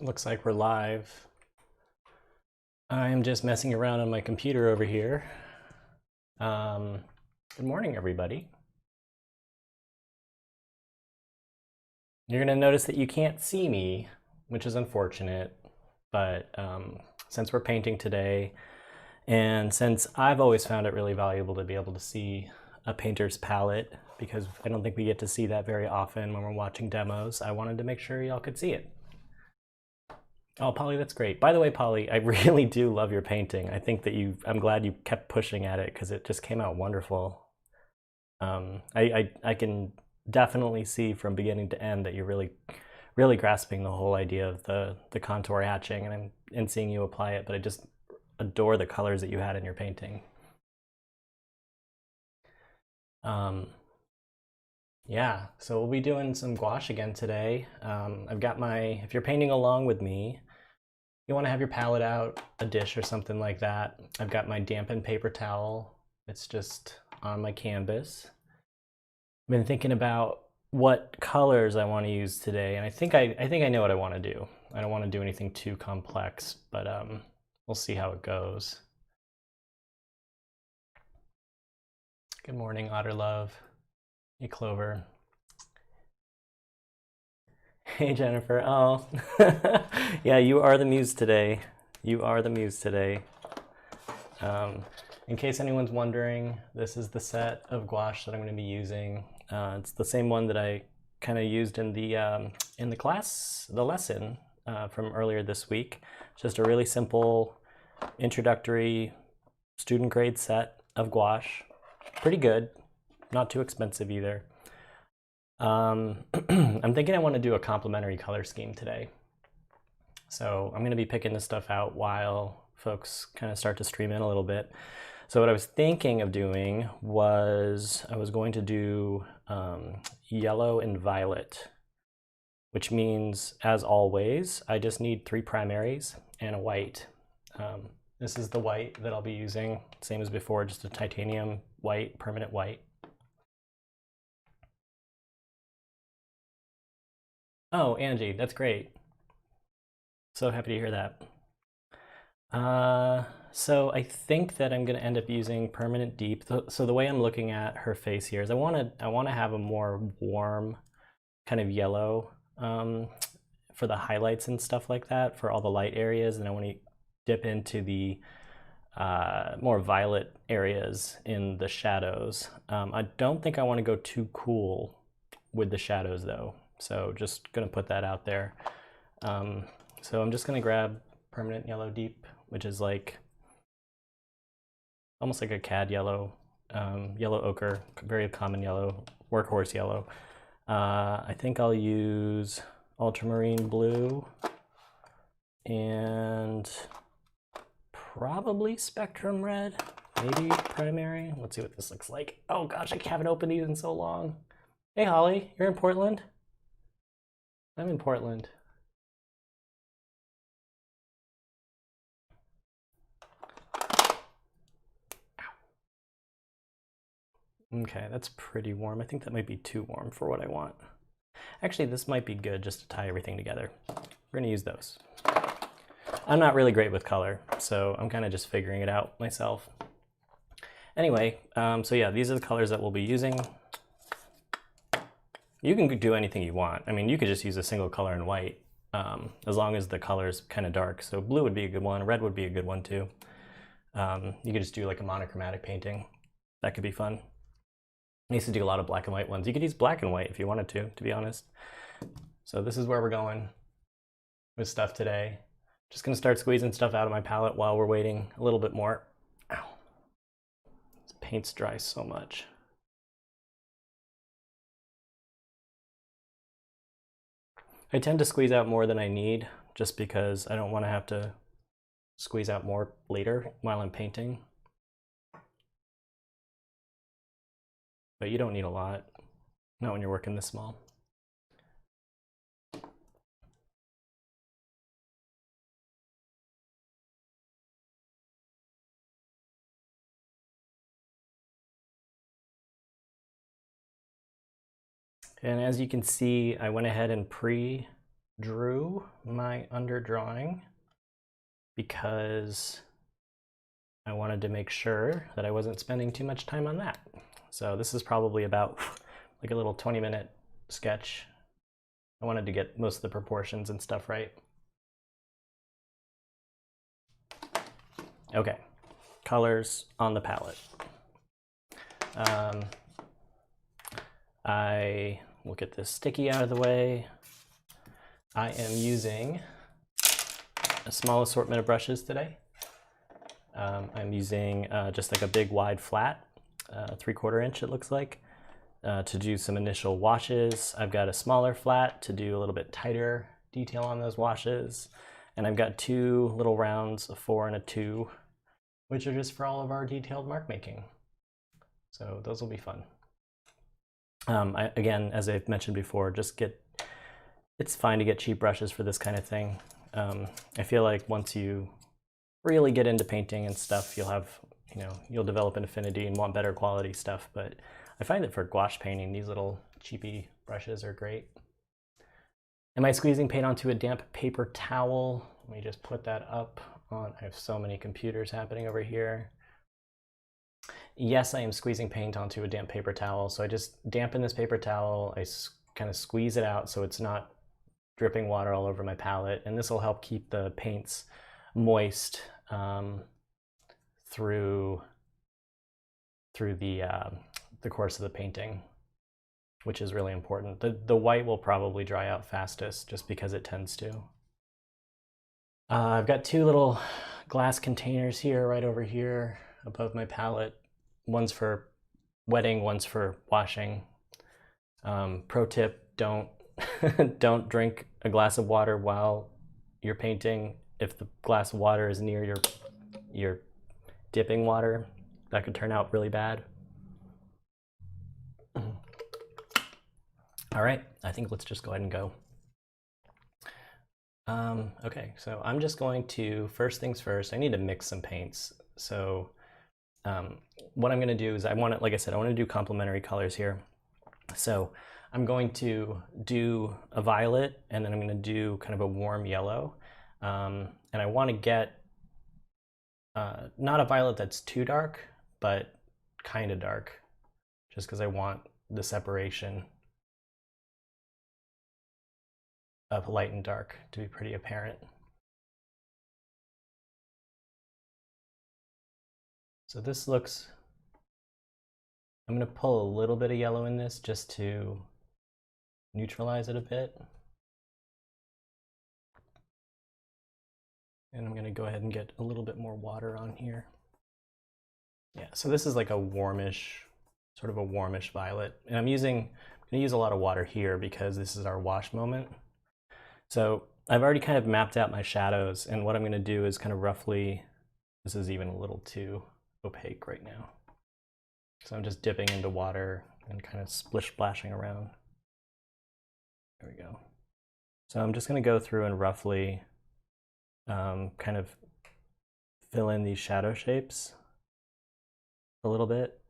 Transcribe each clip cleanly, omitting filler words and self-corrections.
Looks like we're live. I'm just messing around on my computer over here. Good morning, everybody. You're going to notice that you can't see me, which is unfortunate, but since we're painting today, and since I've always found it really valuable to be able to see a painter's palette, because I don't think we get to see that very often when we're watching demos, I wanted to make sure y'all could see it. Oh, Polly, that's great. By the way, Polly, I really do love your painting. I think that I'm glad you kept pushing at it because it just came out wonderful. I can definitely see from beginning to end that you're really grasping the whole idea of the contour hatching, and seeing you apply it. But I just adore the colors that you had in your painting. Yeah, so we'll be doing some gouache again today. I've got if you're painting along with me, you want to have your palette out, a dish or something like that. I've got my dampened paper towel. It's just on my canvas. I've been thinking about what colors I want to use today, and I think I know what I want to do. I don't want to do anything too complex, but we'll see how it goes. Good morning, Otter Love. Hey, Clover. Hey, Jennifer. Oh, yeah, you are the muse today. You are the muse today. In case anyone's wondering, this is the set of gouache that I'm going to be using. It's the same one that I kind of used in the lesson from earlier this week. It's just a really simple introductory student grade set of gouache. Pretty good, not too expensive either. I'm thinking I want to do a complementary color scheme today. So I'm going to be picking this stuff out while folks kind of start to stream in a little bit. So what I was thinking of doing was I was going to do yellow and violet, which means, as always, I just need 3 primaries and a white. This is the white that I'll be using, same as before, just a titanium white, permanent white. Oh, Angie, that's great. So happy to hear that. So I think that I'm going to end up using permanent deep. So the way I'm looking at her face here is I want to have a more warm kind of yellow for the highlights and stuff like that, for all the light areas, and I want to dip into the more violet areas in the shadows. I don't think I want to go too cool with the shadows though, so just going to put that out there. So I'm just going to grab permanent yellow deep, which is like almost like a cad yellow, yellow ochre, very common yellow, workhorse yellow. I think I'll use ultramarine blue and probably spectrum red, maybe primary. Let's see what this looks like. Oh gosh, I haven't opened these in so long. Hey Holly, you're in Portland? I'm in Portland. Okay, that's pretty warm. I think that might be too warm for what I want. Actually, this might be good just to tie everything together. We're gonna use those. I'm not really great with color, so I'm kind of just figuring it out myself. Anyway, so yeah, these are the colors that we'll be using. You can do anything you want. I mean, you could just use a single color in white, as long as the color's kind of dark. So blue would be a good one. Red would be a good one too. You could just do like a monochromatic painting. That could be fun. I used to do a lot of black and white ones. You could use black and white if you wanted to be honest. So this is where we're going with stuff today. Just gonna start squeezing stuff out of my palette while we're waiting a little bit more. Ow. This paint's dry so much. I tend to squeeze out more than I need just because I don't want to have to squeeze out more later while I'm painting. But you don't need a lot, not when you're working this small. And as you can see, I went ahead and drew my underdrawing because I wanted to make sure that I wasn't spending too much time on that. So this is probably about like a little 20-minute sketch. I wanted to get most of the proportions and stuff right. Okay, colors on the palette. I will get this sticky out of the way. I am using a small assortment of brushes today. I'm using just like a big wide flat, 3/4 inch it looks like, to do some initial washes. I've got a smaller flat to do a little bit tighter detail on those washes. And I've got 2 little rounds, a 4 and a 2, which are just for all of our detailed mark making. So those will be fun. Again, as I've mentioned before, it's fine to get cheap brushes for this kind of thing. I feel like once you really get into painting and stuff, you'll develop an affinity and want better quality stuff. But I find that for gouache painting, these little cheapy brushes are great. Am I squeezing paint onto a damp paper towel? Let me just put that up on, I have so many computers happening over here. Yes, I am squeezing paint onto a damp paper towel. So I just dampen this paper towel, I kind of squeeze it out so it's not dripping water all over my palette, and this will help keep the paints moist through the course of the painting, which is really important. The white will probably dry out fastest just because it tends to. I've got 2 little glass containers here, right over here above my palette. One's for wetting, one's for washing. Pro tip, don't don't drink a glass of water while you're painting. If the glass of water is near your dipping water, that could turn out really bad. All right, I think let's just go ahead and go. Okay, so I'm just going to, first things first, I need to mix some paints. So what I'm gonna do is like I said, I wanna do complementary colors here. So I'm going to do a violet, and then I'm gonna do kind of a warm yellow. And I wanna get not a violet that's too dark, but kind of dark, just because I want the separation of light and dark to be pretty apparent. So this looks, I'm going to pull a little bit of yellow in this just to neutralize it a bit. And I'm going to go ahead and get a little bit more water on here. Yeah, so this is like a warmish, sort of a warmish violet. And I'm going to use a lot of water here because this is our wash moment. So I've already kind of mapped out my shadows, and what I'm going to do is kind of roughly, this is even a little too opaque right now. So I'm just dipping into water and kind of splish splashing around. There we go. So I'm just going to go through and roughly kind of fill in these shadow shapes a little bit.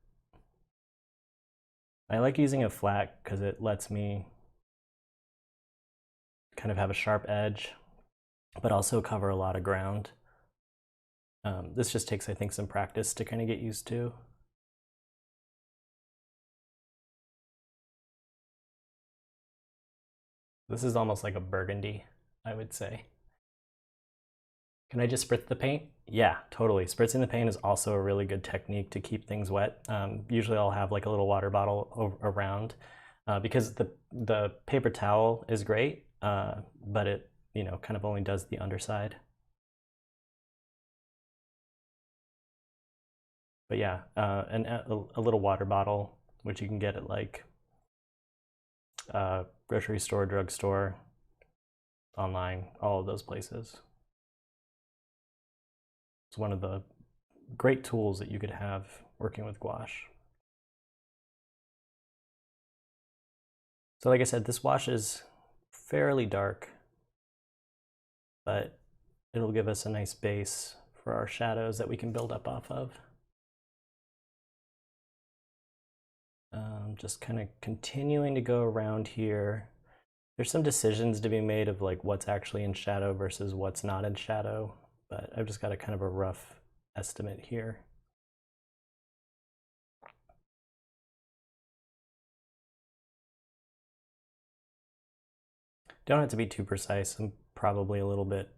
I like using a flat because it lets me kind of have a sharp edge, but also cover a lot of ground. This just takes, I think, some practice to kind of get used to. This is almost like a burgundy, I would say. Can I just spritz the paint? Yeah, totally. Spritzing the paint is also a really good technique to keep things wet. Usually I'll have like a little water bottle around because the paper towel is great, but it kind of only does the underside. But yeah, a little water bottle, which you can get at like grocery store, drugstore, online, all of those places. It's one of the great tools that you could have working with gouache. So like I said, this wash is fairly dark, but it'll give us a nice base for our shadows that we can build up off of. Just kind of continuing to go around here. There's some decisions to be made of like what's actually in shadow versus what's not in shadow, but I've just got a kind of a rough estimate here. Don't have to be too precise. I'm probably a little bit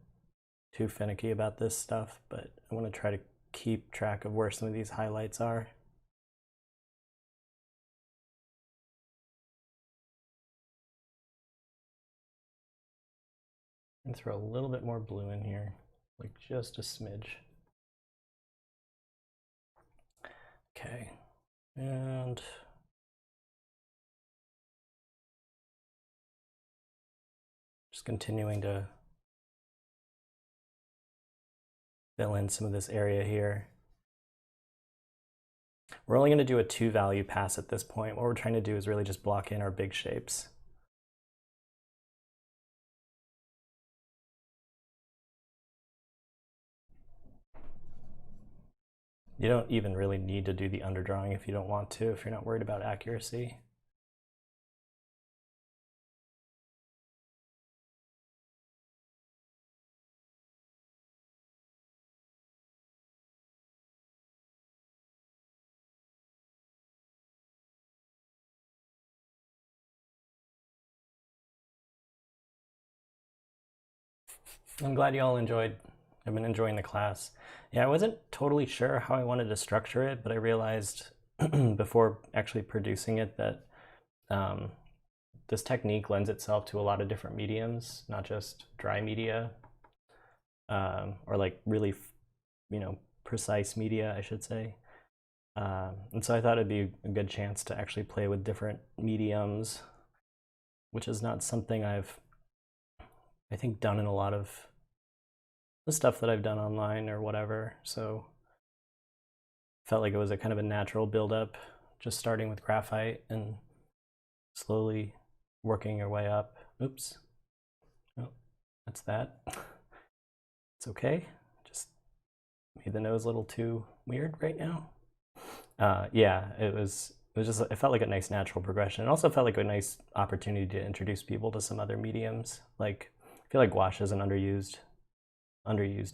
too finicky about this stuff, but I want to try to keep track of where some of these highlights are. And throw a little bit more blue in here, like just a smidge. Okay, and just continuing to fill in some of this area here. We're only going to do a 2-value pass at this point. What we're trying to do is really just block in our big shapes. You don't even really need to do the underdrawing if you don't want to, if you're not worried about accuracy. I'm glad you all enjoyed. I've been enjoying the class. Yeah, I wasn't totally sure how I wanted to structure it, but I realized before actually producing it that this technique lends itself to a lot of different mediums, not just dry media, or like really, precise media, I should say. And so I thought it'd be a good chance to actually play with different mediums, which is not something I've, I think, done in a lot of the stuff that I've done online or whatever. So felt like it was a kind of a natural buildup, just starting with graphite and slowly working your way up. Oops. Oh, that's that. It's okay. Just made the nose a little too weird right now. Yeah, it was just, it felt like a nice natural progression. It also felt like a nice opportunity to introduce people to some other mediums. Like, I feel like gouache is an underused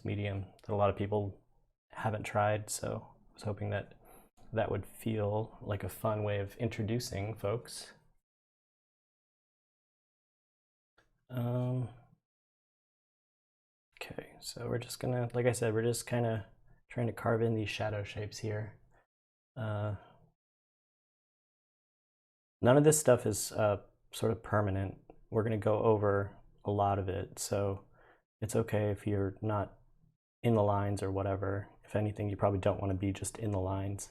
medium that a lot of people haven't tried, so I was hoping that that would feel like a fun way of introducing folks. Okay, so we're just gonna, like I said, we're just kind of trying to carve in these shadow shapes here. None of this stuff is sort of permanent. We're gonna go over a lot of it, so it's okay if you're not in the lines or whatever. If anything, you probably don't want to be just in the lines.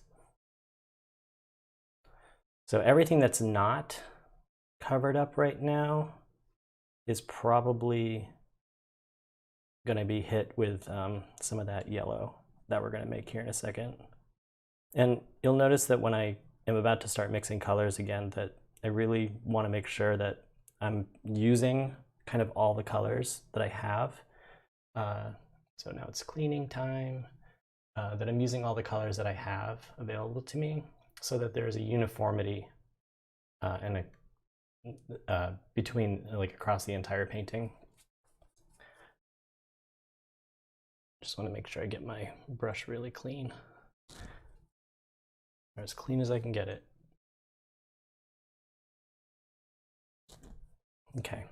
So everything that's not covered up right now is probably going to be hit with some of that yellow that we're going to make here in a second. And you'll notice that when I am about to start mixing colors again, that I really want to make sure that I'm using kind of all the colors that I have. So now it's cleaning time, that I'm using all the colors that I have available to me so that there's a uniformity and between, like, across the entire painting. Just want to make sure I get my brush really clean, or as clean as I can get it. Okay.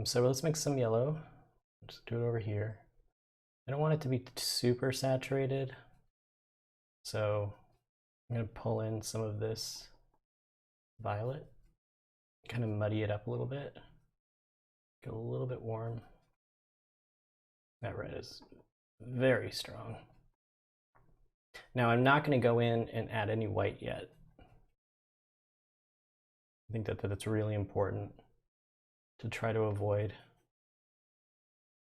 So let's mix some yellow. Just do it over here. I don't want it to be super saturated, so I'm going to pull in some of this violet, kind of muddy it up a little bit, get a little bit warm. That red is very strong. Now I'm not going to go in and add any white yet. I think that that's really important to try to avoid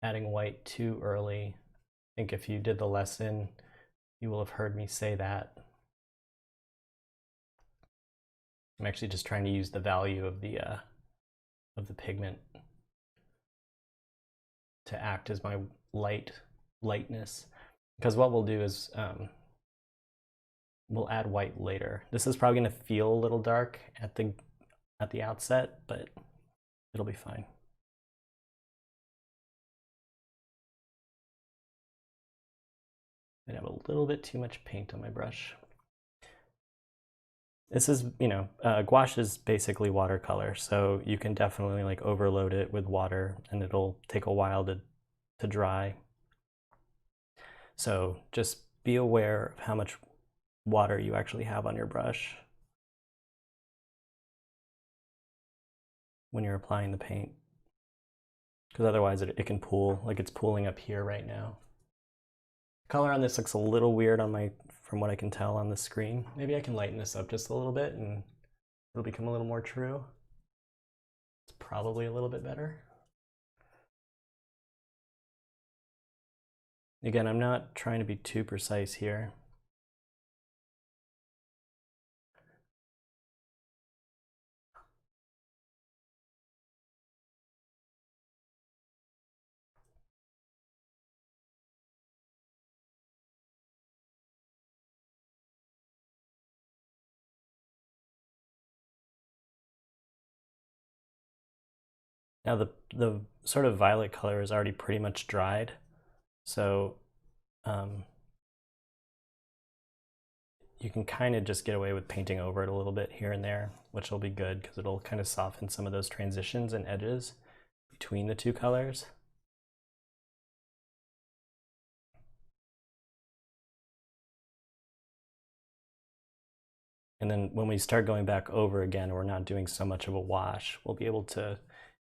adding white too early. I think if you did the lesson, you will have heard me say that. I'm actually just trying to use the value of the pigment to act as my lightness. Because what we'll do is we'll add white later. This is probably going to feel a little dark at the at the outset, but it'll be fine. I have a little bit too much paint on my brush. This is, gouache is basically watercolor, so you can definitely like overload it with water and it'll take a while to dry. So just be aware of how much water you actually have on your brush when you're applying the paint, because otherwise it can pool, like it's pooling up here right now. The color on this looks a little weird on from what I can tell on the screen. Maybe I can lighten this up just a little bit and it'll become a little more true. It's probably a little bit better. Again, I'm not trying to be too precise here. Now the sort of violet color is already pretty much dried, so you can kind of just get away with painting over it a little bit here and there, which will be good because it'll kind of soften some of those transitions and edges between the two colors. And then when we start going back over again, we're not doing so much of a wash, we'll be able to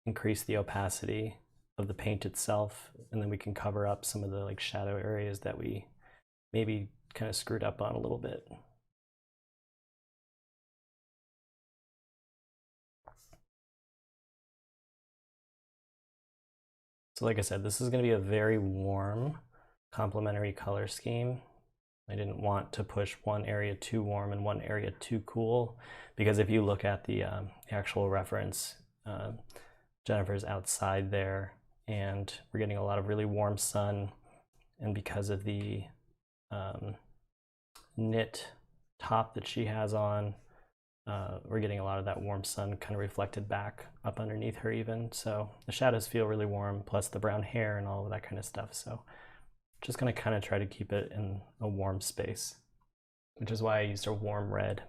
increase the opacity of the paint itself, and then we can cover up some of the like shadow areas that we maybe kind of screwed up on a little bit. So like I said, this is going to be a very warm complementary color scheme. I didn't want to push one area too warm and one area too cool, because if you look at the actual reference, Jennifer's outside there and we're getting a lot of really warm sun, and because of the knit top that she has on, we're getting a lot of that warm sun kind of reflected back up underneath her even. So the shadows feel really warm, plus the brown hair and all of that kind of stuff. So just gonna kind of try to keep it in a warm space, which is why I used a warm red.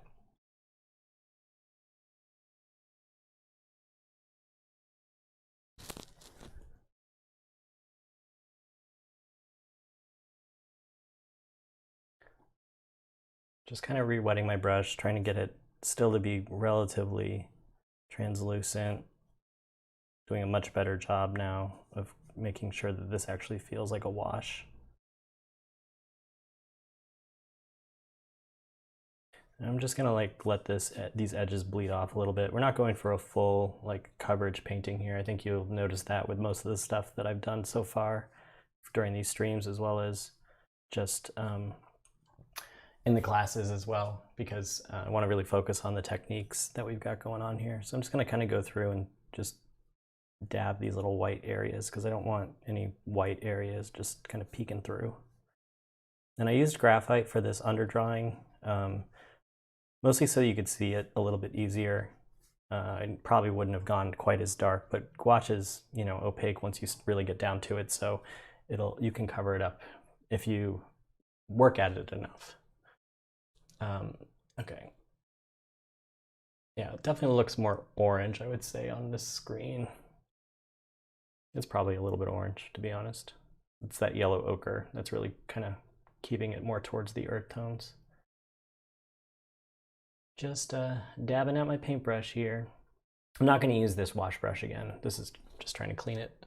Just kind of re-wetting my brush, trying to get it still to be relatively translucent. Doing a much better job now of making sure that this actually feels like a wash. And I'm just gonna like let these edges bleed off a little bit. We're not going for a full like coverage painting here. I think you'll notice that with most of the stuff that I've done so far during these streams, as well as just in the classes as well, because I want to really focus on the techniques that we've got going on here. So I'm just going to kind of go through and just dab these little white areas, because I don't want any white areas just kind of peeking through. And I used graphite for this underdrawing, mostly so you could see it a little bit easier. I probably wouldn't have gone quite as dark, but gouache is, opaque once you really get down to it, so you can cover it up if you work at it enough. Okay. Yeah, it definitely looks more orange, I would say, on this screen. It's probably a little bit orange, to be honest. It's that yellow ochre that's really kind of keeping it more towards the earth tones. Just dabbing out my paintbrush here. I'm not going to use this wash brush again. This is just trying to clean it.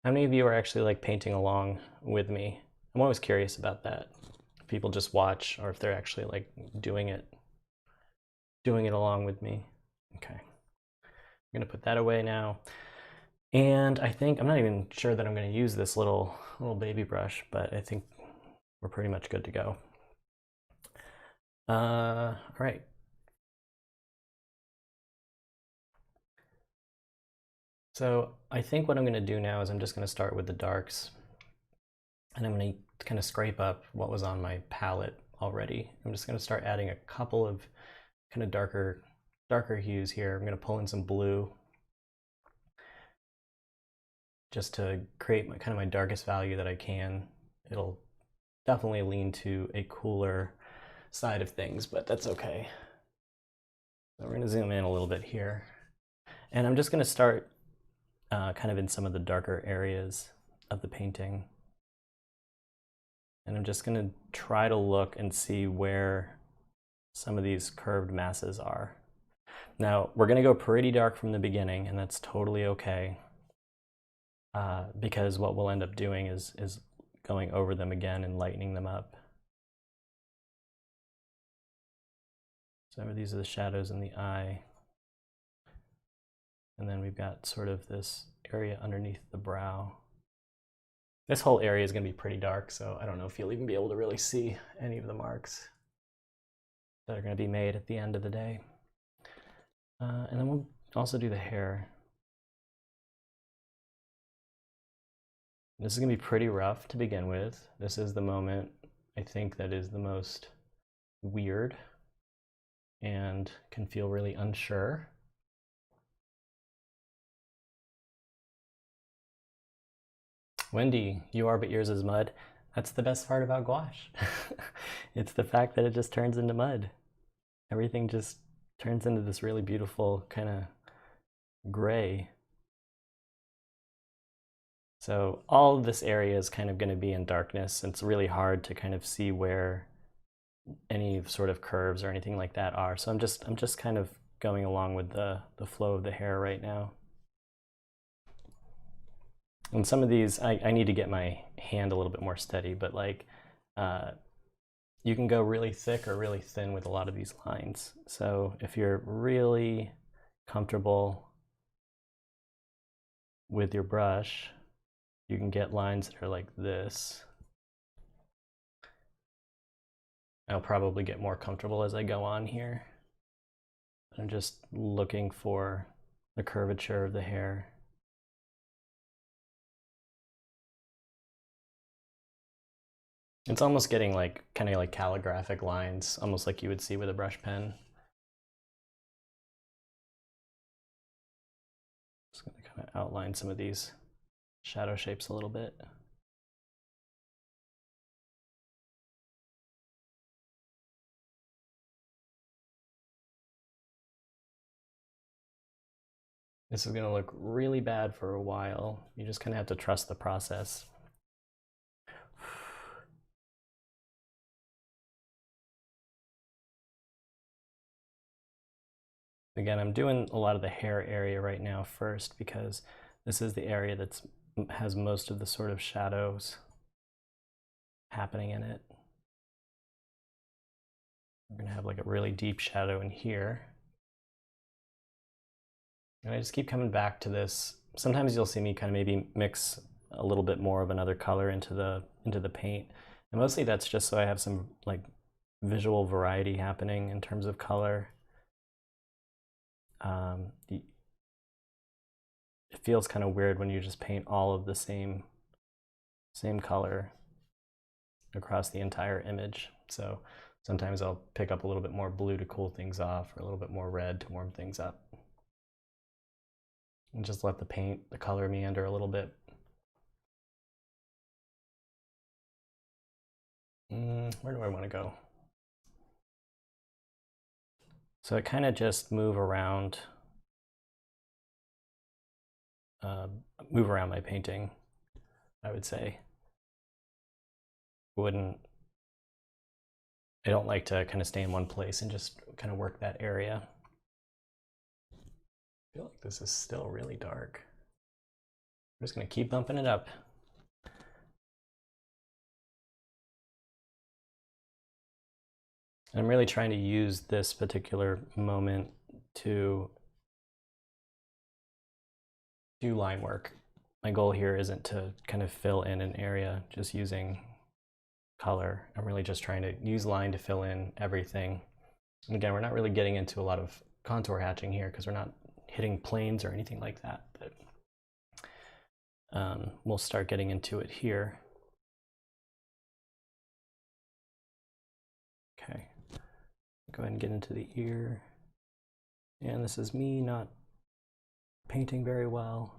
How many of you are actually like painting along with me? I'm always curious about that. If people just watch, or if they're actually like doing it along with me. Okay. I'm gonna put that away now. And I think, I'm not even sure that I'm gonna use this little baby brush, but I think we're pretty much good to go. All right. So I think what I'm gonna do now is I'm just gonna start with the darks, and I'm gonna kind of scrape up what was on my palette already. I'm just gonna start adding a couple of kind of darker hues here. I'm going to pull in some blue just to create kind of my darkest value that I can. It'll definitely lean to a cooler side of things, but that's okay. So we're going to zoom in a little bit here. And I'm just going to start kind of in some of the darker areas of the painting. And I'm just going to try to look and see where some of these curved masses are. Now, we're going to go pretty dark from the beginning, and that's totally okay, because what we'll end up doing is going over them again and lightening them up. So these are the shadows in the eye. And then we've got sort of this area underneath the brow. This whole area is going to be pretty dark, so I don't know if you'll even be able to really see any of the marks that are going to be made at the end of the day. And then we'll also do the hair. This is going to be pretty rough to begin with. This is the moment I think that is the most weird and can feel really unsure. Wendy, you are but yours is mud. That's the best part about gouache. It's the fact that it just turns into mud. Everything just turns into this really beautiful kind of gray. So all of this area is kind of going to be in darkness. It's really hard to kind of see where any sort of curves or anything like that are. So I'm just kind of going along with the flow of the hair right now. And some of these, I need to get my hand a little bit more steady, but like you can go really thick or really thin with a lot of these lines. So if you're really comfortable with your brush, you can get lines that are like this. I'll probably get more comfortable as I go on here. I'm just looking for the curvature of the hair. It's almost getting like kind of like calligraphic lines, almost like you would see with a brush pen. Just going to kind of outline some of these shadow shapes a little bit. This is going to look really bad for a while. You just kind of have to trust the process. Again, I'm doing a lot of the hair area right now first because this is the area that has most of the sort of shadows happening in it. We're going to have like a really deep shadow in here. And I just keep coming back to this. Sometimes you'll see me kind of maybe mix a little bit more of another color into the paint. And mostly that's just so I have some like visual variety happening in terms of color. It feels kind of weird when you just paint all of the same color across the entire image. So sometimes I'll pick up a little bit more blue to cool things off, or a little bit more red to warm things up. And just let the color meander a little bit. Where do I want to go? So I kind of just move around my painting, I would say. I don't like to kind of stay in one place and just kind of work that area. I feel like this is still really dark. I'm just going to keep bumping it up. I'm really trying to use this particular moment to do line work. My goal here isn't to kind of fill in an area just using color. I'm really just trying to use line to fill in everything. And again, we're not really getting into a lot of contour hatching here because we're not hitting planes or anything like that, but we'll start getting into it here. Okay, go ahead and get into the ear. And this is me not painting very well.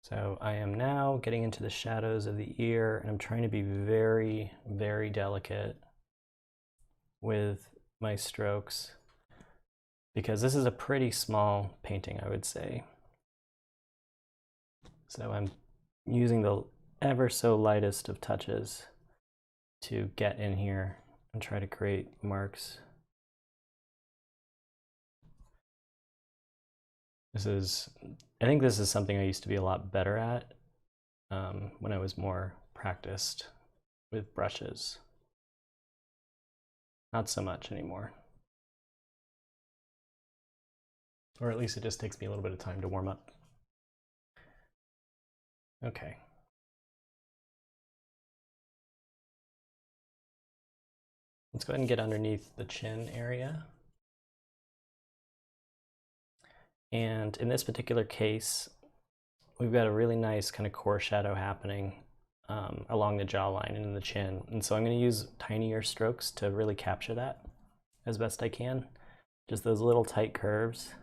So I am now getting into the shadows of the ear, and I'm trying to be very, very delicate with my strokes because this is a pretty small painting, I would say. So I'm using the ever so lightest of touches to get in here and try to create marks. I think this is something I used to be a lot better at when I was more practiced with brushes. Not so much anymore. Or at least it just takes me a little bit of time to warm up. Okay. Let's go ahead and get underneath the chin area. And in this particular case, we've got a really nice kind of core shadow happening along the jawline and in the chin. And so I'm going to use tinier strokes to really capture that as best I can. Just those little tight curves.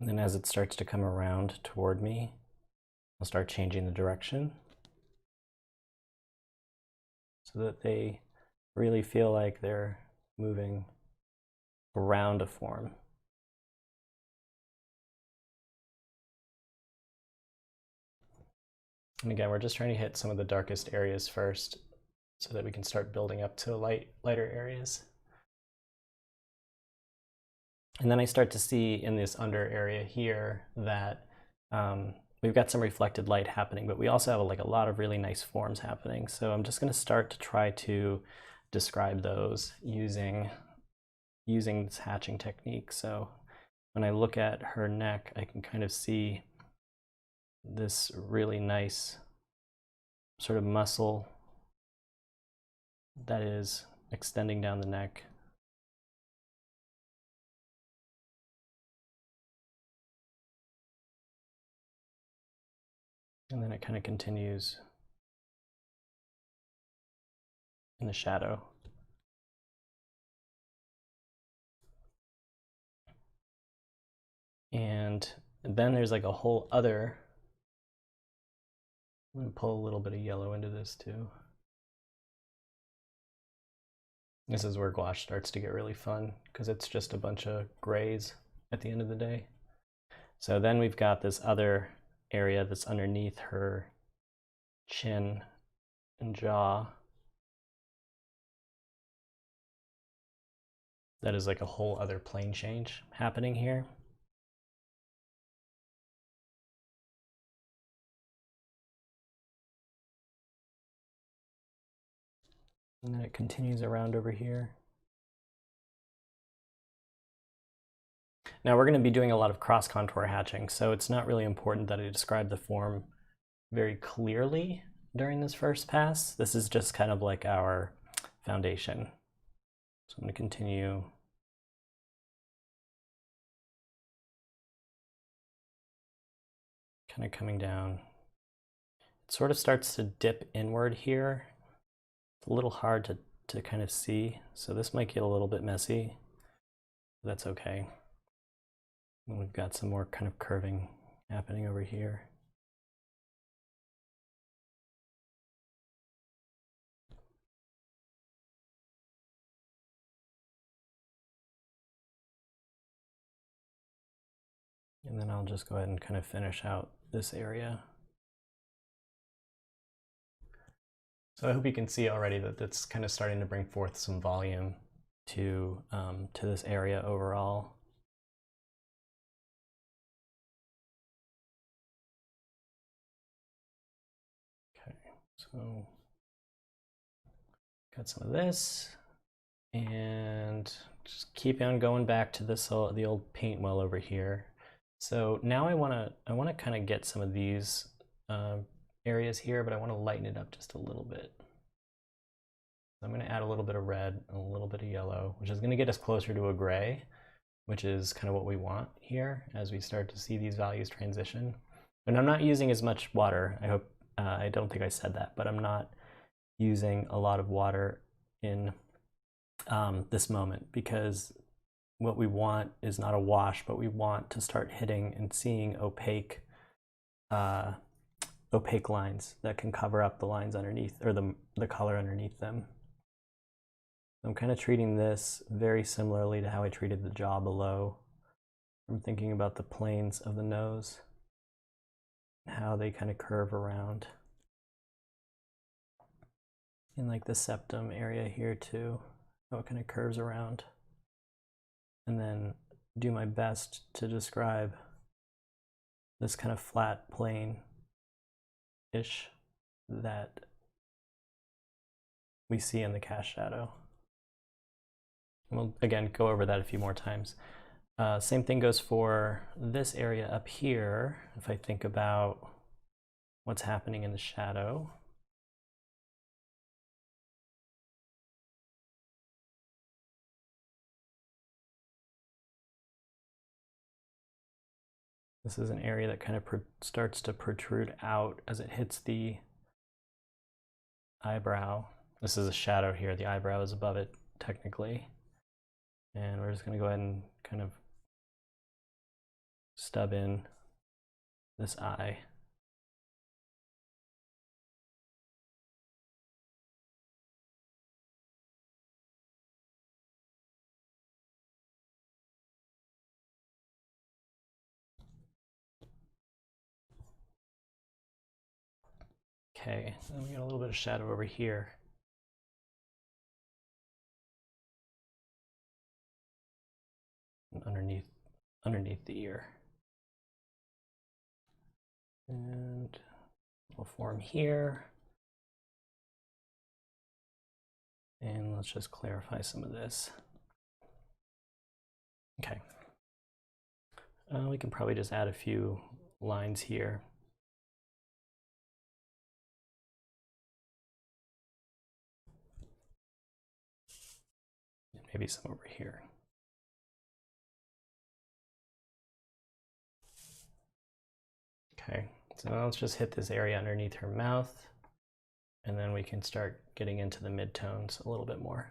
And then as it starts to come around toward me, I'll start changing the direction so that they really feel like they're moving around a form. And again, we're just trying to hit some of the darkest areas first so that we can start building up to lighter areas. And then I start to see in this under area here that we've got some reflected light happening, but we also have like a lot of really nice forms happening. So I'm just going to start to try to describe those using this hatching technique. So when I look at her neck, I can kind of see this really nice sort of muscle that is extending down the neck. And then it kind of continues in the shadow. And then there's like a whole other, I'm going to pull a little bit of yellow into this too. This is where gouache starts to get really fun because it's just a bunch of grays at the end of the day. So then we've got this other area that's underneath her chin and jaw that is like a whole other plane change happening here. And then it continues around over here. Now we're going to be doing a lot of cross contour hatching, so it's not really important that I describe the form very clearly during this first pass. This is just kind of like our foundation. So I'm going to continue kind of coming down. It sort of starts to dip inward here. It's a little hard to kind of see, so this might get a little bit messy. That's okay. And we've got some more kind of curving happening over here. And then I'll just go ahead and kind of finish out this area. So I hope you can see already that that's kind of starting to bring forth some volume to this area overall. Okay, so got some of this, and just keep on going back to this the old paint well over here. So now I want to kind of get some of these areas here, but I want to lighten it up just a little bit. I'm going to add a little bit of red and a little bit of yellow, which is going to get us closer to a gray, which is kind of what we want here as we start to see these values transition. And I'm not using as much water. I don't think I said that, but I'm not using a lot of water in this moment, because what we want is not a wash, but we want to start hitting and seeing opaque lines that can cover up the lines underneath, or the color underneath them. I'm kind of treating this very similarly to how I treated the jaw below. I'm thinking about the planes of the nose, how they kind of curve around. In like the septum area here too, how it kind of curves around. And then do my best to describe this kind of flat plane-ish that we see in the cast shadow. And we'll again go over that a few more times. Same thing goes for this area up here. If I think about what's happening in the shadow, this is an area that kind of starts to protrude out as it hits the eyebrow. This is a shadow here. The eyebrow is above it technically. And we're just going to go ahead and kind of stub in this eye. Okay, then we got a little bit of shadow over here. Underneath the ear. And we'll form here. And let's just clarify some of this. Okay. We can probably just add a few lines here. And maybe some over here. Okay, so now let's just hit this area underneath her mouth, and then we can start getting into the midtones a little bit more.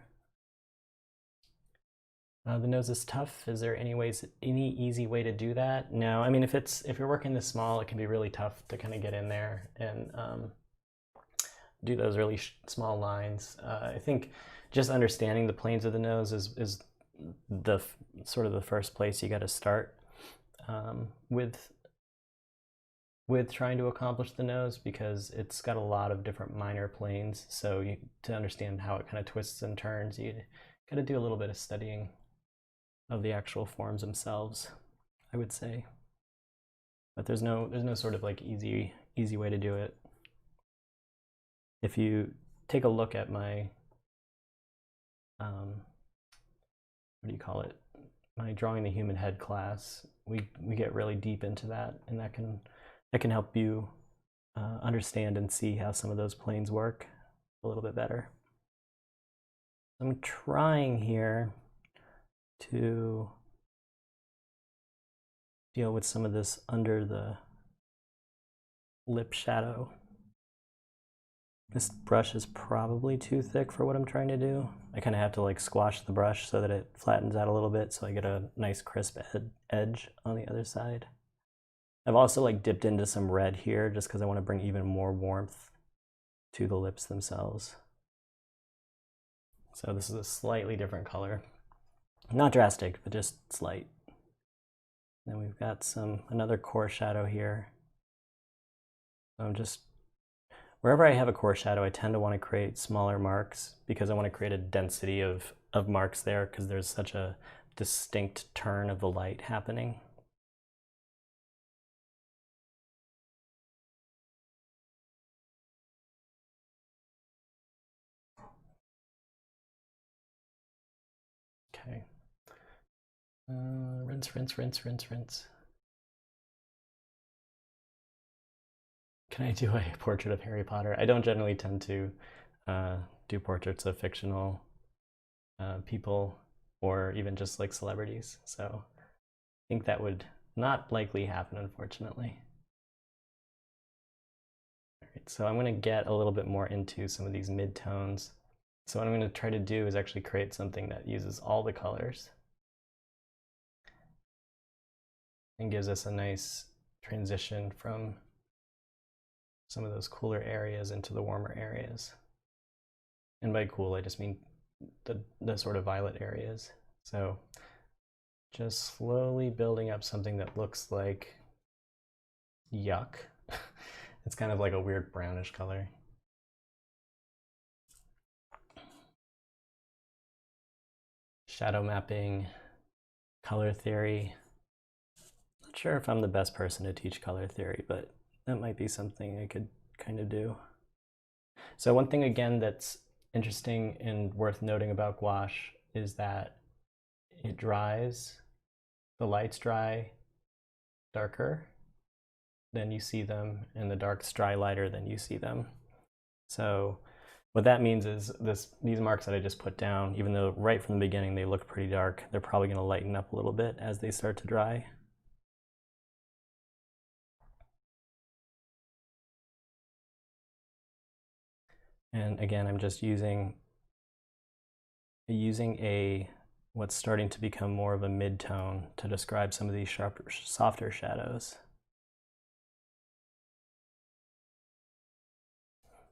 The nose is tough. Is there any easy way to do that? No, I mean, if you're working this small, it can be really tough to kind of get in there and do those really small lines. I think just understanding the planes of the nose is the sort of the first place you got to start with trying to accomplish the nose, because it's got a lot of different minor planes. So to understand how it kind of twists and turns, you got to do a little bit of studying of the actual forms themselves, I would say. But there's no sort of like easy way to do it. If you take a look at my what do you call it? My Drawing the Human Head class, we get really deep into that, and that can help you understand and see how some of those planes work a little bit better. I'm trying here to deal with some of this under the lip shadow. This brush is probably too thick for what I'm trying to do. I kind of have to like squash the brush so that it flattens out a little bit, so I get a nice crisp edge on the other side. I've also like dipped into some red here just because I want to bring even more warmth to the lips themselves. So this is a slightly different color. Not drastic, but just slight. Then we've got another core shadow here. So I'm just, wherever I have a core shadow, I tend to want to create smaller marks because I want to create a density of marks there, because there's such a distinct turn of the light happening. Okay. Rinse, rinse, rinse, rinse, rinse. Can I do a portrait of Harry Potter? I don't generally tend to do portraits of fictional people or even just like celebrities. So I think that would not likely happen, unfortunately. All right, so I'm going to get a little bit more into some of these mid-tones. So what I'm going to try to do is actually create something that uses all the colors and gives us a nice transition from some of those cooler areas into the warmer areas. And by cool, I just mean the sort of violet areas. So just slowly building up something that looks like yuck. It's kind of like a weird brownish color. Shadow mapping, color theory. Not sure if I'm the best person to teach color theory, but that might be something I could kind of do. So one thing again that's interesting and worth noting about gouache is that it dries, the lights dry darker than you see them, and the darks dry lighter than you see them. So what that means is these marks that I just put down, even though right from the beginning they look pretty dark, they're probably going to lighten up a little bit as they start to dry. And again, I'm just using what's starting to become more of a mid-tone to describe some of these sharper, softer shadows.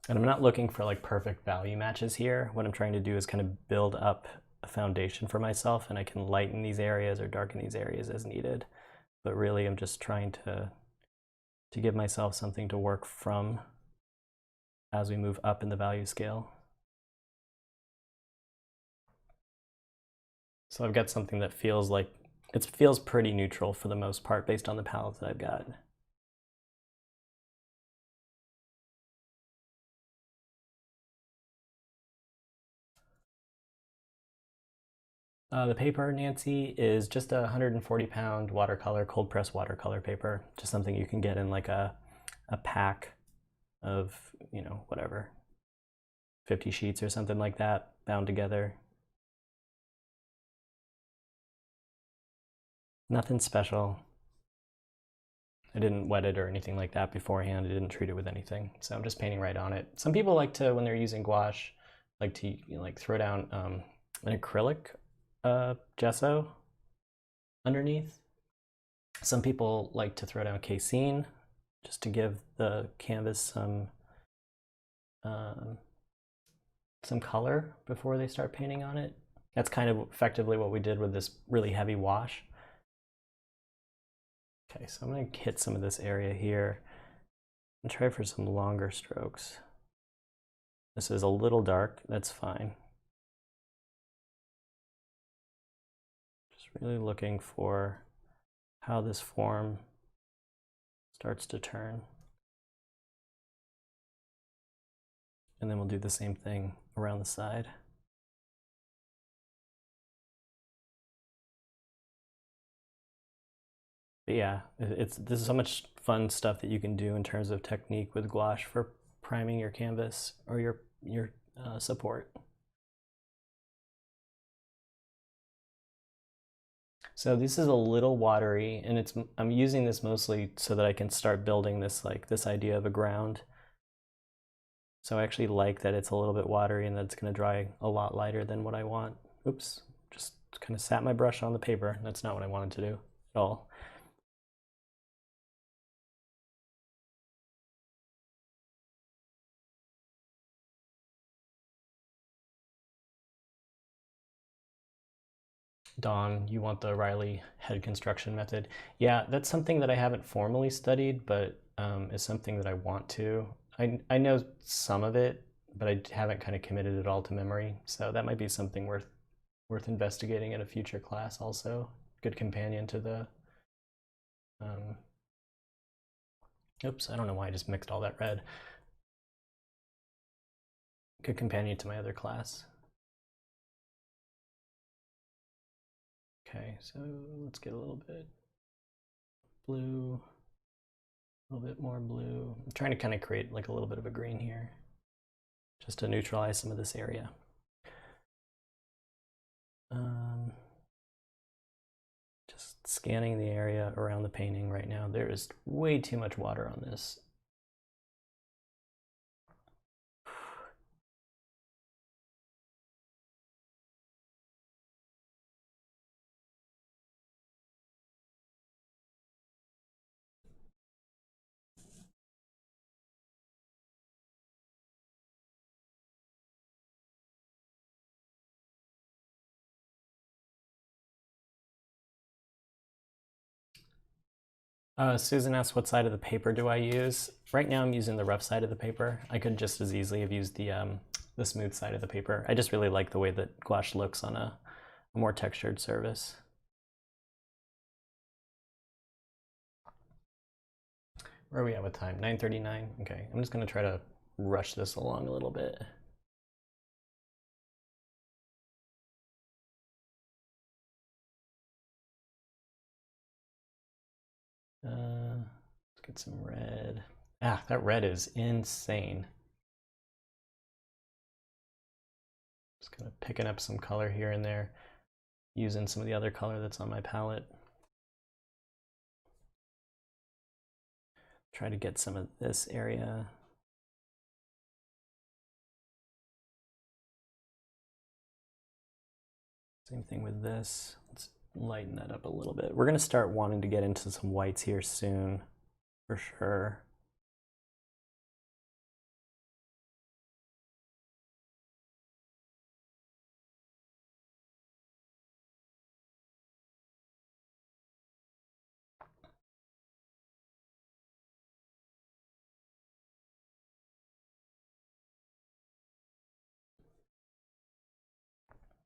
And I'm not looking for like perfect value matches here. What I'm trying to do is kind of build up a foundation for myself, and I can lighten these areas or darken these areas as needed. But really I'm just trying to give myself something to work from as we move up in the value scale. So I've got something that feels like, it feels pretty neutral for the most part based on the palette that I've got. The paper, Nancy, is just a 140-pound watercolor, cold press watercolor paper. Just something you can get in like a pack of, you know, whatever, 50 sheets or something like that, bound together. Nothing special. I didn't wet it or anything like that beforehand. I didn't treat it with anything. So I'm just painting right on it. Some people like to, when they're using gouache, like to like throw down an acrylic gesso underneath. Some people like to throw down casein just to give the canvas some color before they start painting on it. That's kind of effectively what we did with this really heavy wash. Okay, so I'm going to hit some of this area here and try for some longer strokes. This is a little dark, that's fine. Just really looking for how this form starts to turn. And then we'll do the same thing around the side. But yeah, this is so much fun stuff that you can do in terms of technique with gouache for priming your canvas or your support. So this is a little watery, and I'm using this mostly so that I can start building this idea of a ground. So I actually like that it's a little bit watery and that it's going to dry a lot lighter than what I want. Oops, just kind of sat my brush on the paper. That's not what I wanted to do at all. Dawn, you want the Riley head construction method. Yeah, that's something that I haven't formally studied, but is something that I want to. I know some of it, but I haven't kind of committed it all to memory. So that might be something worth investigating in a future class also. Good companion to the, oops, I don't know why I just mixed all that red. Good companion to my other class. Okay, so let's get a little bit blue, a little bit more blue. I'm trying to kind of create like a little bit of a green here. just to neutralize some of this area. Just scanning the area around the painting right now. There is way too much water on this. Susan asked what side of the paper do I use. Right now I'm using the rough side of the paper. I could just as easily have used the smooth side of the paper. I just really like the way that gouache looks on a more textured surface. Where are we at with time? 9:39? Okay, I'm just gonna try to rush this along a little bit. Let's get some red. Ah, that red is insane. Just kind of picking up some color here and there, using some of the other color that's on my palette. Try to get some of this area. Same thing with this. Let's lighten that up a little bit. We're gonna start wanting to get into some whites here soon, for sure.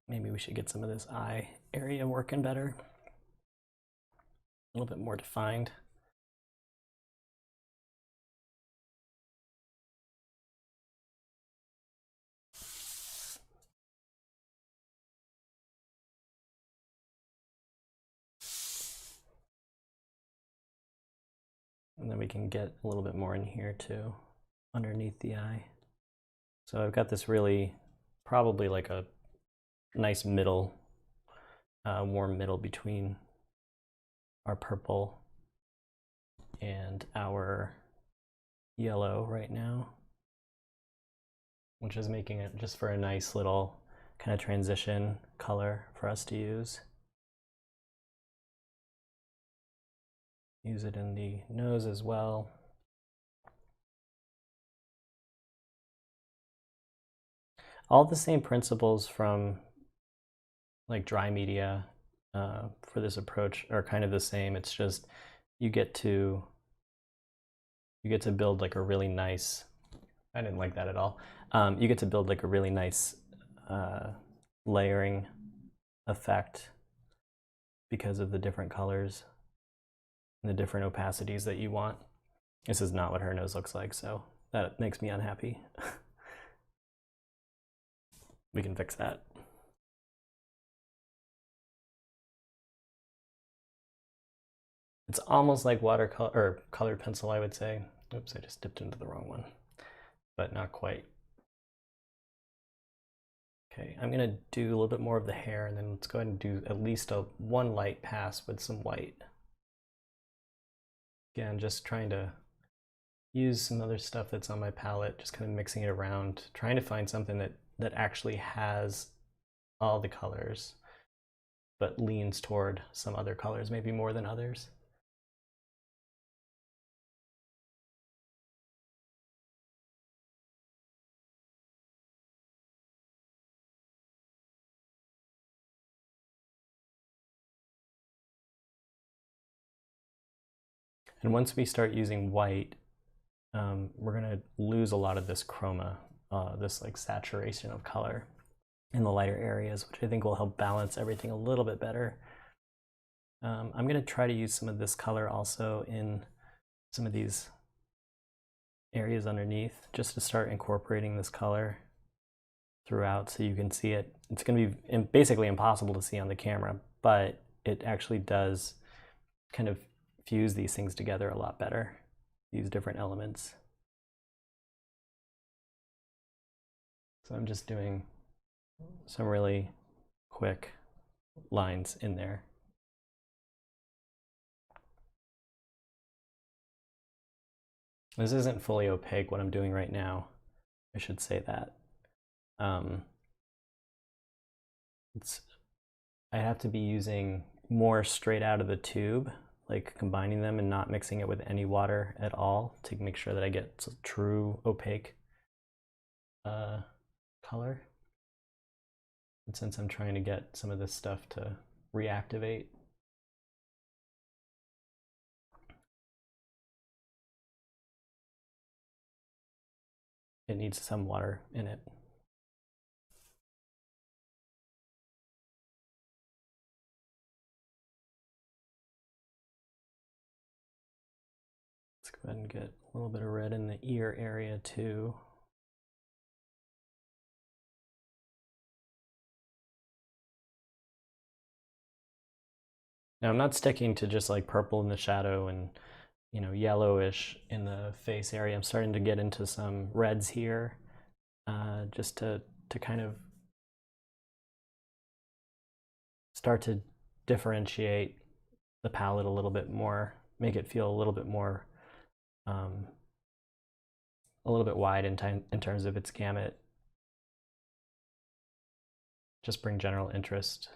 Maybe we should get some of this eye area working better. A little bit more defined. And then we can get a little bit more in here too, underneath the eye. So I've got this really, probably like a nice middle, warm middle between our purple and our yellow right now, which is making it just for a nice little kind of transition color for us to use. Use it in the nose as well. All the same principles from like dry media for this approach are kind of the same. It's just you get to build like a really nice, I didn't like that at all. You get to build like a really nice layering effect because of the different colors and the different opacities that you want. This is not what her nose looks like, so that makes me unhappy. We can fix that. It's almost like watercolor or colored pencil, I would say. Oops, I just dipped into the wrong one, but not quite. Okay, I'm gonna do a little bit more of the hair, and then let's go ahead and do at least one light pass with some white. Again, just trying to use some other stuff that's on my palette, just kind of mixing it around, trying to find something that actually has all the colors, but leans toward some other colors, maybe more than others. And once we start using white, we're gonna lose a lot of this chroma, this like saturation of color in the lighter areas, which I think will help balance everything a little bit better. I'm gonna try to use some of this color also in some of these areas underneath, just to start incorporating this color throughout so you can see it. It's gonna be basically impossible to see on the camera, but it actually does kind of fuse these things together a lot better, these different elements. So I'm just doing some really quick lines in there. This isn't fully opaque what I'm doing right now. I should say that. I have to be using more straight out of the tube, like combining them and not mixing it with any water at all to make sure that I get true opaque color. And since I'm trying to get some of this stuff to reactivate, it needs some water in it. Let's go ahead and get a little bit of red in the ear area too. Now I'm not sticking to just like purple in the shadow and yellowish in the face area. I'm starting to get into some reds here, just to kind of start to differentiate the palette a little bit more, make it feel a little bit more, a little bit wide in terms of its gamut. Just bring general interest.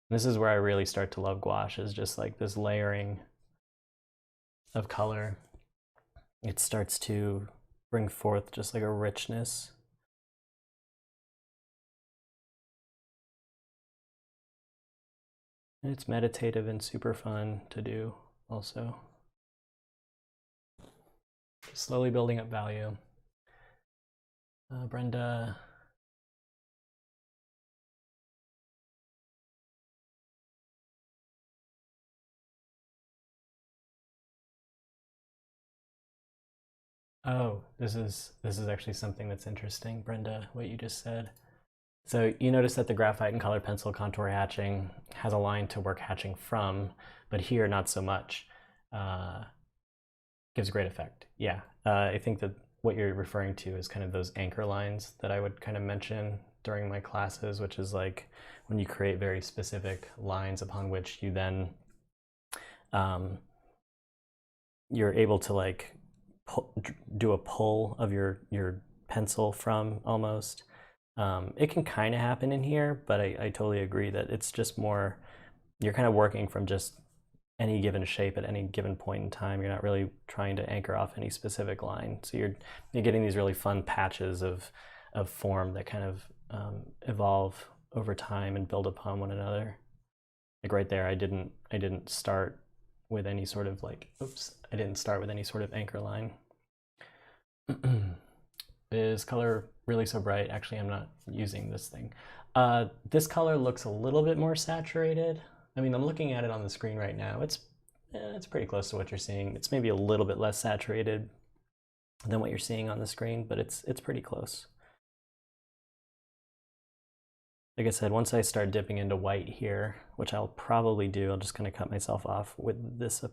And this is where I really start to love gouache, is just like this layering of color. It starts to bring forth just like a richness. And it's meditative and super fun to do also. Slowly building up value. Brenda. Oh, this is actually something that's interesting, Brenda, what you just said. So you notice that the graphite and colored pencil contour hatching has a line to work hatching from, but here not so much. Gives a great effect. Yeah, I think that what you're referring to is kind of those anchor lines that I would kind of mention during my classes, which is like when you create very specific lines upon which you then you're able to like do a pull of your pencil from almost. It can kind of happen in here, but I totally agree that it's just more, you're kind of working from just any given shape at any given point in time. You're not really trying to anchor off any specific line. So you're getting these really fun patches of form that kind of evolve over time and build upon one another. Like right there, I didn't start with any sort of like, I didn't start with any sort of anchor line. Is color really so bright? Actually, I'm not using this thing. This color looks a little bit more saturated. I mean, I'm looking at it on the screen right now. It's pretty close to what you're seeing. It's maybe a little bit less saturated than what you're seeing on the screen, but it's pretty close. Like I said, once I start dipping into white here, which I'll probably do, I'll just kind of cut myself off with this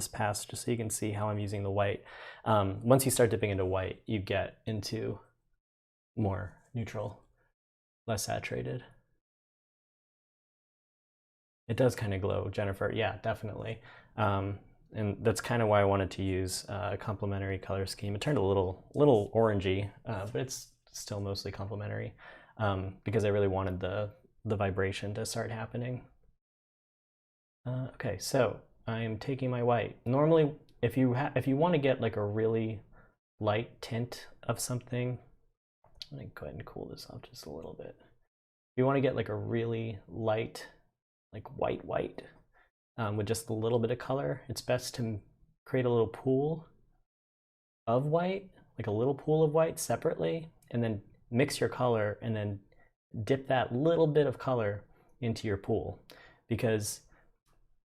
pass just so you can see how I'm using the white. Once you start dipping into white, you get into more neutral, less saturated. It does kind of glow, Jennifer. Yeah, definitely. And that's kind of why I wanted to use a complementary color scheme. It turned a little orangey, but it's still mostly complementary. Because I really wanted the vibration to start happening. Okay, so I am taking my white. Normally, if you want to get like a really light tint of something, let me go ahead and cool this off just a little bit. If you want to get like a really light, like white, with just a little bit of color, it's best to create a little pool of white, like a little pool of white separately, and then mix your color and then dip that little bit of color into your pool. Because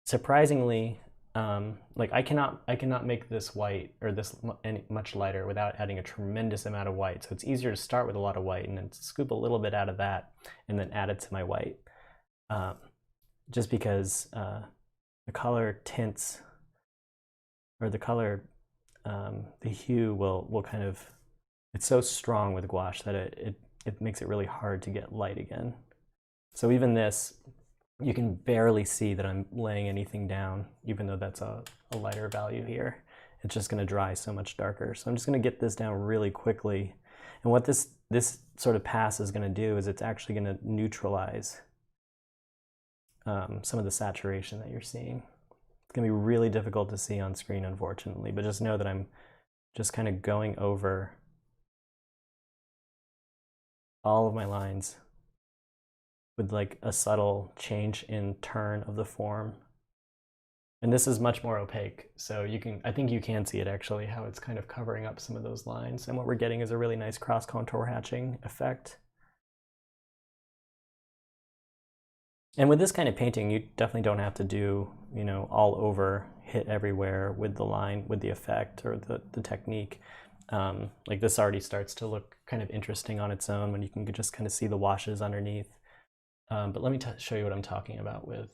surprisingly, like I cannot make this white or this much lighter without adding a tremendous amount of white. So it's easier to start with a lot of white and then scoop a little bit out of that and then add it to my white. Just because the color tints, or the color, the hue will kind of it's so strong with gouache that it makes it really hard to get light again. So even this, you can barely see that I'm laying anything down, even though that's a lighter value here. It's just going to dry so much darker. So I'm just going to get this down really quickly. And what this sort of pass is going to do is it's actually going to neutralize some of the saturation that you're seeing. It's going to be really difficult to see on screen, unfortunately, but just know that I'm just kind of going over all of my lines with like a subtle change in turn of the form. And this is much more opaque, so I think you can see it actually, how it's kind of covering up some of those lines. And what we're getting is a really nice cross contour hatching effect. And with this kind of painting, you definitely don't have to do, all over, hit everywhere with the line, with the effect or the technique. Like this already starts to look kind of interesting on its own when you can just kind of see the washes underneath. But let me show you what I'm talking about with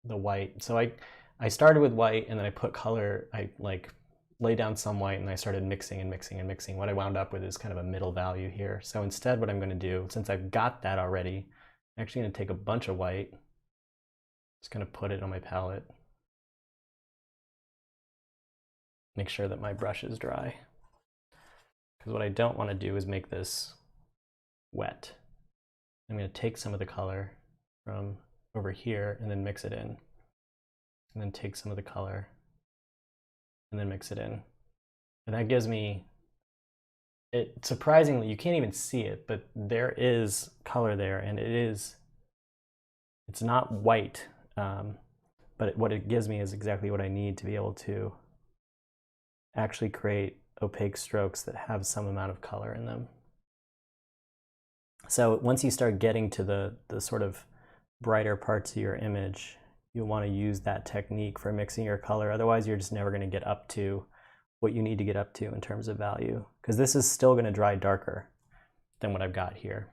the white. So I started with white and then I put color, I like lay down some white and I started mixing and mixing and mixing. What I wound up with is kind of a middle value here. So instead what I'm going to do, since I've got that already, I'm actually going to take a bunch of white, just going to put it on my palette. Make sure that my brush is dry. Because what I don't want to do is make this wet. I'm going to take some of the color from over here and then mix it in. And then take some of the color and then mix it in. And that gives me, surprisingly, you can't even see it, but there is color there, and it's not white, but what it gives me is exactly what I need to be able to actually create opaque strokes that have some amount of color in them. So once you start getting to the sort of brighter parts of your image, you'll want to use that technique for mixing your color. Otherwise, you're just never going to get up to what you need to get up to in terms of value, because this is still going to dry darker than what I've got here.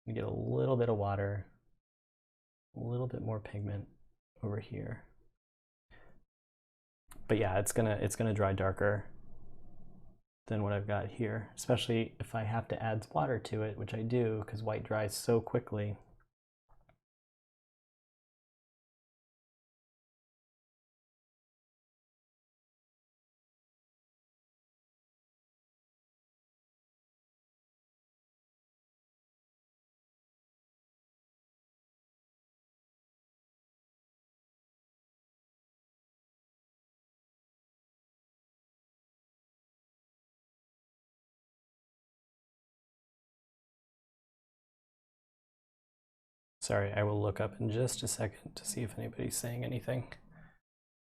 You get a little bit of water, a little bit more pigment over here. But yeah, it's gonna dry darker than what I've got here, especially if I have to add water to it, which I do because white dries so quickly. Sorry, I will look up in just a second to see if anybody's saying anything.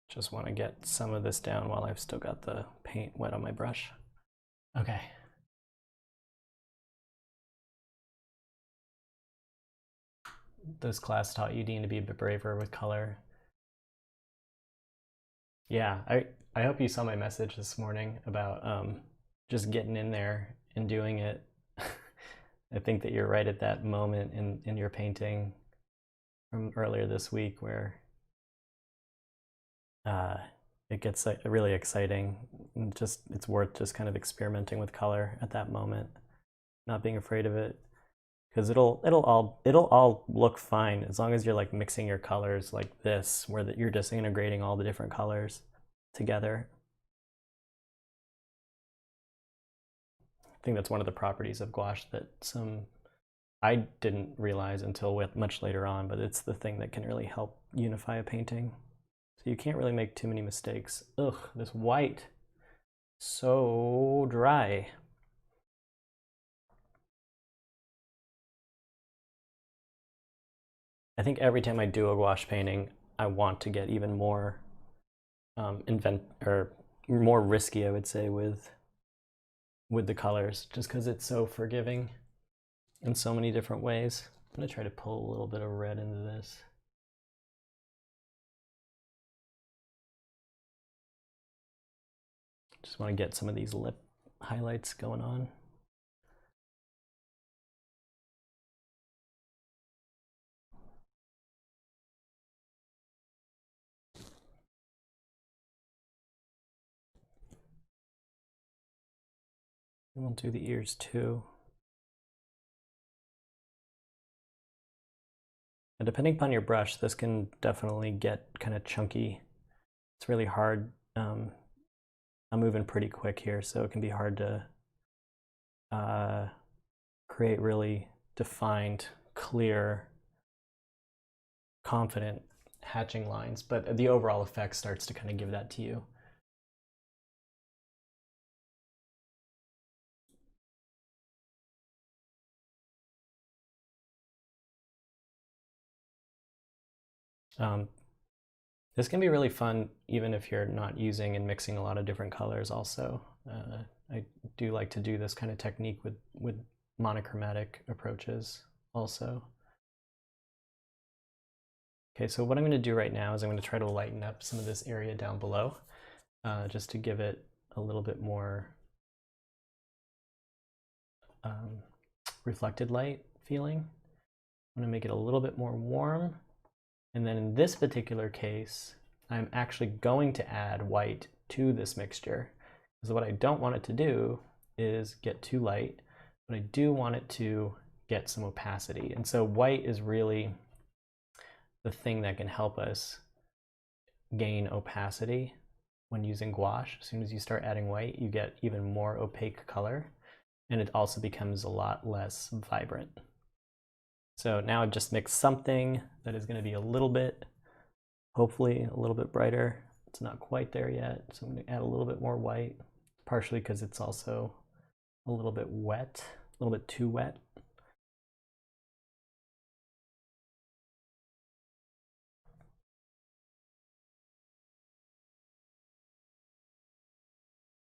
Just want to get some of this down while I've still got the paint wet on my brush. Okay. This class taught you, Dean, to be a bit braver with color. Yeah, I hope you saw my message this morning about just getting in there and doing it. I think that you're right at that moment in your painting from earlier this week where it gets really exciting. And it's worth just kind of experimenting with color at that moment, not being afraid of it, because it'll all look fine as long as you're like mixing your colors like this, where you're just integrating all the different colors together. I think that's one of the properties of gouache that I didn't realize until much later on, but it's the thing that can really help unify a painting. So you can't really make too many mistakes. Ugh, this white, so dry. I think every time I do a gouache painting, I want to get even more more risky, I would say, with the colors, just because it's so forgiving in so many different ways. I'm gonna try to pull a little bit of red into this. Just want to get some of these lip highlights going on. And we'll do the ears too. And depending upon your brush, this can definitely get kind of chunky. It's really hard. I'm moving pretty quick here, so it can be hard to create really defined, clear, confident hatching lines, but the overall effect starts to kind of give that to you. This can be really fun even if you're not using and mixing a lot of different colors also. I do like to do this kind of technique with monochromatic approaches also. Okay, so what I'm going to do right now is I'm going to try to lighten up some of this area down below just to give it a little bit more reflected light feeling. I'm going to make it a little bit more warm. And then in this particular case, I'm actually going to add white to this mixture. Because what I don't want it to do is get too light, but I do want it to get some opacity. And so white is really the thing that can help us gain opacity when using gouache. As soon as you start adding white, you get even more opaque color, and it also becomes a lot less vibrant. So now I've just mixed something that is going to be a little bit, hopefully a little bit brighter. It's not quite there yet, so I'm going to add a little bit more white, partially because it's also a little bit wet, a little bit too wet.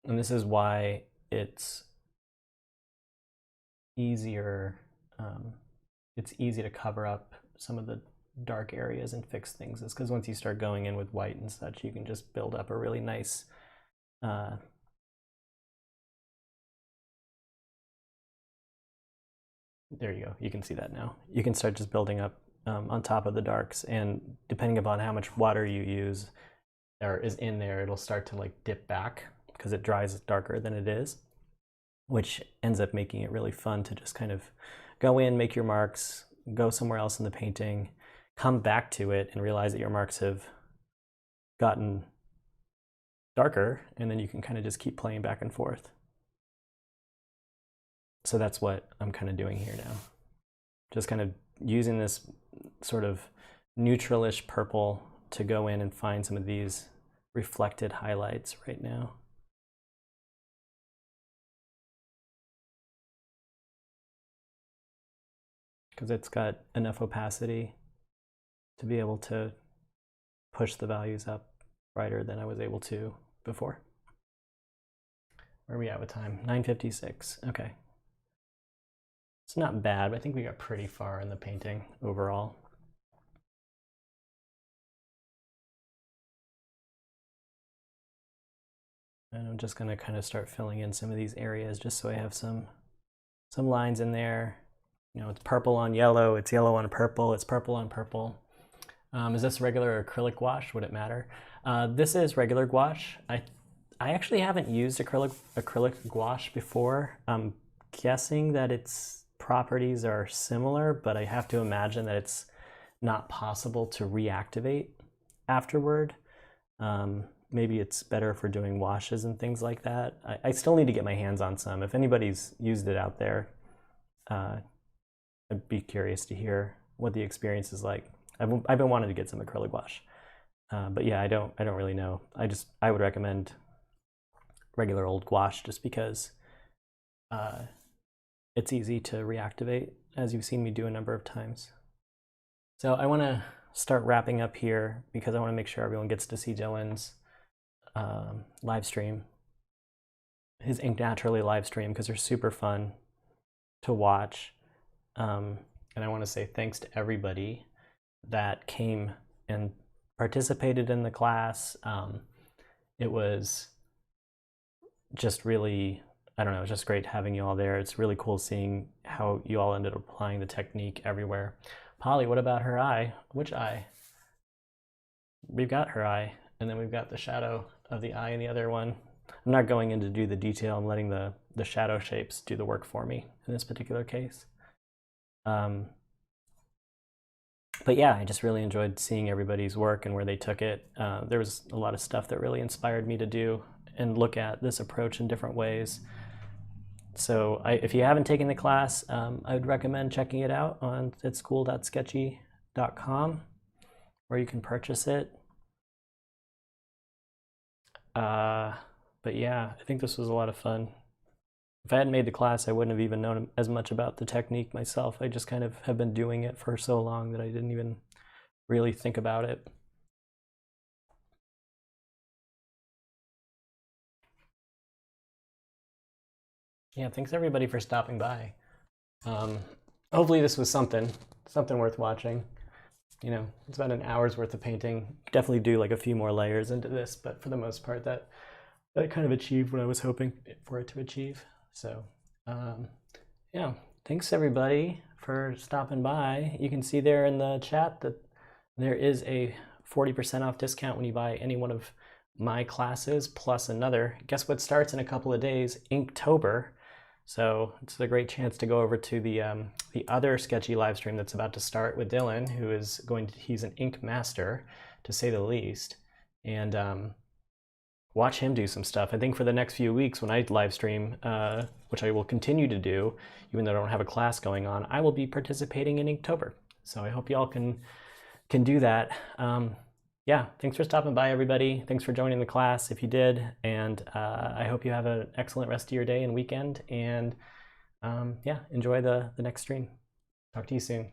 And this is why it's easier, it's easy to cover up some of the dark areas and fix things, is because once you start going in with white and such, you can just build up a really nice there you go, you can see that now. You can start just building up on top of the darks, and depending upon how much water you use or is in there, it'll start to like dip back because it dries darker than it is, which ends up making it really fun to just kind of go in, make your marks, go somewhere else in the painting, come back to it and realize that your marks have gotten darker, and then you can kind of just keep playing back and forth. So that's what I'm kind of doing here now. Just kind of using this sort of neutralish purple to go in and find some of these reflected highlights right now. Because it's got enough opacity to be able to push the values up brighter than I was able to before. Where are we at with time? 9:56. Okay. It's not bad, but I think we got pretty far in the painting overall. And I'm just going to kind of start filling in some of these areas just so I have some lines in there. You know, it's purple on yellow, it's yellow on purple, it's purple on purple. Is this regular acrylic gouache? Would it matter? This is regular gouache. I actually haven't used acrylic gouache before. I'm guessing that its properties are similar, but I have to imagine that it's not possible to reactivate afterward. Maybe it's better for doing washes and things like that. I still need to get my hands on some. If anybody's used it out there, I'd be curious to hear what the experience is like. I've been wanting to get some acrylic gouache, but yeah, I don't really know. I would recommend regular old gouache just because it's easy to reactivate, as you've seen me do a number of times. So I want to start wrapping up here because I want to make sure everyone gets to see Dylan's live stream, his Ink Naturally live stream, because they're super fun to watch. And I want to say thanks to everybody that came and participated in the class. It was just really, I don't know, it's just great having you all there. It's really cool seeing how you all ended up applying the technique everywhere. Polly, what about her eye? Which eye? We've got her eye, and then we've got the shadow of the eye in the other one. I'm not going in to do the detail. I'm letting the the shadow shapes do the work for me in this particular case. But yeah, I just really enjoyed seeing everybody's work and where they took it. There was a lot of stuff that really inspired me to do and look at this approach in different ways. So if you haven't taken the class, I would recommend checking it out at school.sketchy.com, where you can purchase it. But yeah, I think this was a lot of fun. If I hadn't made the class, I wouldn't have even known as much about the technique myself. I just kind of have been doing it for so long that I didn't even really think about it. Yeah, thanks everybody for stopping by. Hopefully this was something worth watching. You know, it's about an hour's worth of painting. Definitely do like a few more layers into this, but for the most part, that kind of achieved what I was hoping for it to achieve. So yeah, thanks everybody for stopping by. You can see there in the chat that there is a 40% off discount when you buy any one of my classes plus another. Guess what starts in a couple of days? Inktober. So it's a great chance to go over to the other sketchy live stream that's about to start with Dylan, who is he's an ink master, to say the least, and watch him do some stuff. I think for the next few weeks when I live stream, which I will continue to do, even though I don't have a class going on, I will be participating in Inktober. So I hope y'all can do that. Yeah, thanks for stopping by, everybody. Thanks for joining the class if you did, and I hope you have an excellent rest of your day and weekend, and yeah, enjoy the next stream. Talk to you soon.